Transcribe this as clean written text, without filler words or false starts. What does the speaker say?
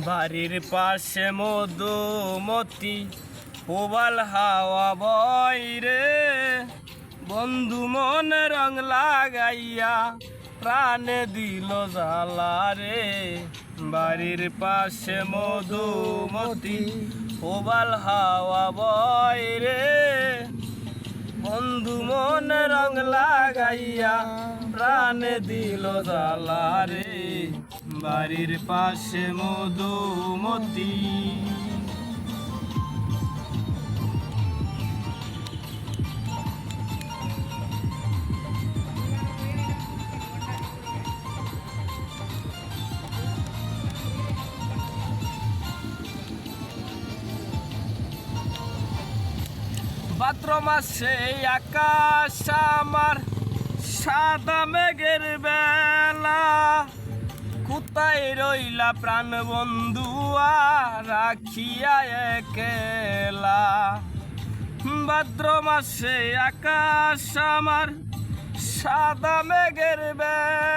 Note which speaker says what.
Speaker 1: বাড়ির পাশে মধুমতি প্রবাল হাওয়া বয় রে, বন্ধু মনে রং লাগাইয়া প্রাণে দিল জ্বালা রে। বাড়ির পাশে মধুমতি প্রবাল হাওয়া বয় রে, বন্ধু মনে রং লাগাইয়া প্রাণে দিল জ্বালা রে। বাড়ির পাশে মধুমতি। ভাদ্র মাসে আকাশ আমার সাদা মেঘের বেলা, কোথায় রইলা প্রাণ বন্ধুয়া রাখিয়া একলা। ভাদ্র মাসে আকাশ আমার সাদা মেঘের বেলা।